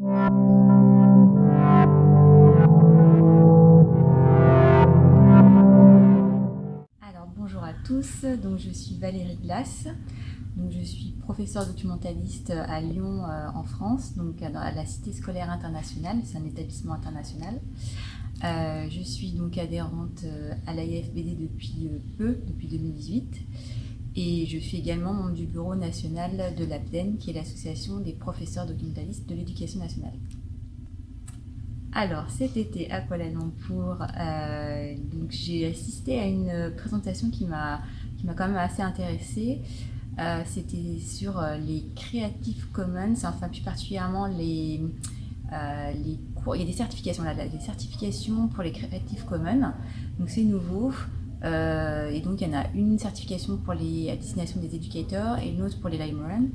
Alors bonjour à tous, donc je suis Valérie Glass, donc je suis professeure documentaliste à Lyon en France, donc dans la Cité scolaire internationale, c'est un établissement international. Je suis donc adhérente à l'AIFBD depuis 2018 et je suis également membre du bureau national de l'APDEN qui est l'association des professeurs documentalistes de l'éducation nationale. Alors cet été à Kuala Lumpur, donc j'ai assisté à une présentation qui m'a quand même assez intéressée. C'était sur les Creative Commons, enfin plus particulièrement les cours. Il y a des certifications là, des certifications pour les Creative Commons. Donc c'est nouveau. Et donc il y en a une certification pour à destination des éducateurs et une autre pour les librarians.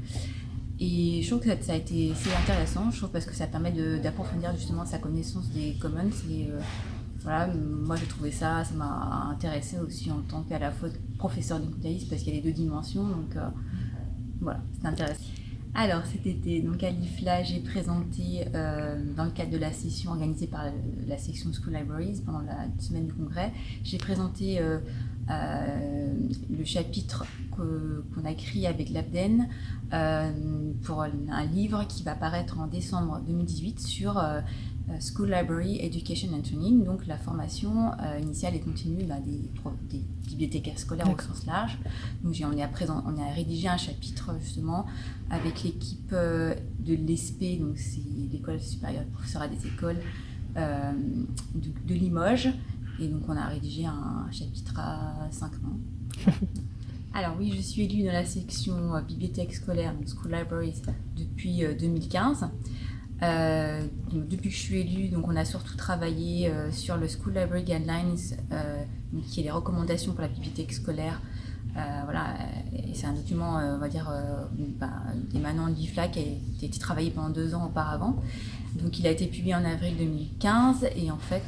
Et je trouve que c'est intéressant, je trouve, parce que ça permet d'approfondir justement sa connaissance des commons. Et voilà, moi j'ai trouvé ça m'a intéressé aussi en tant qu'à la fois professeur de documentaliste parce qu'il y a les deux dimensions, donc voilà, c'est intéressant. Alors cet été, donc à l'IFLA, j'ai présenté dans le cadre de la session organisée par la section School Libraries pendant la semaine du congrès, j'ai présenté le chapitre qu'on a écrit avec l'APDEN pour un livre qui va paraître en décembre 2018 sur School Library Education and Training, donc la formation initiale et continue des bibliothécaires scolaires au sens large. Donc on a rédigé un chapitre justement avec l'équipe de l'ESP, donc c'est l'école supérieure de professorat des écoles de Limoges. Et donc on a rédigé un chapitre à 5 mains. Alors oui, je suis élue dans la section bibliothèque scolaire, donc School Libraries, depuis 2015. Depuis que je suis élue, donc on a surtout travaillé sur le School Library Guidelines, qui est les recommandations pour la bibliothèque scolaire. Voilà, et c'est un document, on va dire, émanant de l'IFLA qui a été travaillé pendant 2 ans auparavant. Donc il a été publié en avril 2015 et en fait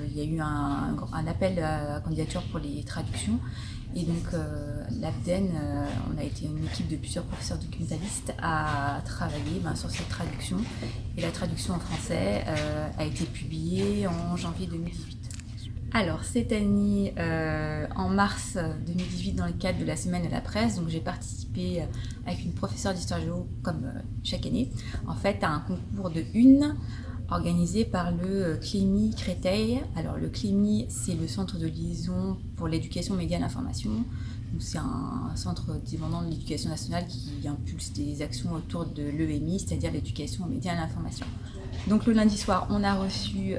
il y a eu un appel à candidature pour les traductions. Et donc l'APDEN, on a été une équipe de plusieurs professeurs documentalistes à travailler sur cette traduction. Et la traduction en français a été publiée en janvier 2018. Alors cette année, en mars 2018, dans le cadre de la semaine de la presse, donc j'ai participé avec une professeure d'histoire géo, comme chaque année, en fait à un concours de une organisé par le CLEMI Créteil. Alors le CLEMI, c'est le centre de liaison pour l'éducation média et l'information. Donc, c'est un centre dépendant de l'éducation nationale qui impulse des actions autour de l'EMI, c'est-à-dire l'éducation aux médias et l'information. Donc le lundi soir, on a reçu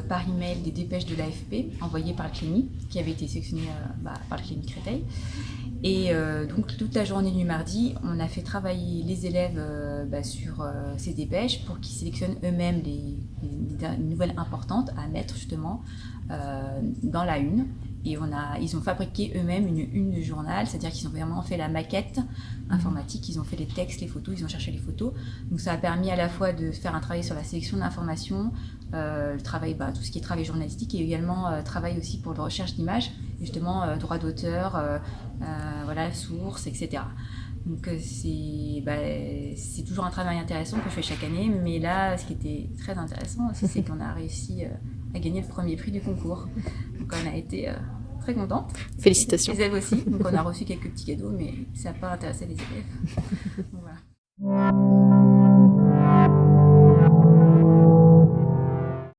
par email des dépêches de l'AFP envoyées par le CLEMI, qui avait été sélectionnées par le CLEMI Créteil. Et donc toute la journée du mardi, on a fait travailler les élèves sur ces dépêches pour qu'ils sélectionnent eux-mêmes les nouvelles importantes à mettre justement dans la une. Et ils ont fabriqué eux-mêmes une une de journal, c'est-à-dire qu'ils ont vraiment fait la maquette informatique, ils ont fait les textes, les photos, ils ont cherché les photos. Donc ça a permis à la fois de faire un travail sur la sélection d'informations, le travail, tout ce qui est travail journalistique, et également travail aussi pour la recherche d'images, et justement droit d'auteur, voilà, sources, etc. Donc c'est toujours un travail intéressant que je fais chaque année, mais là, ce qui était très intéressant aussi, c'est qu'on a réussi à gagner le premier prix du concours. Donc on a été très contents. Félicitations. Les élèves aussi, donc on a reçu quelques petits cadeaux, mais ça n'a pas intéressé les élèves. Donc, voilà.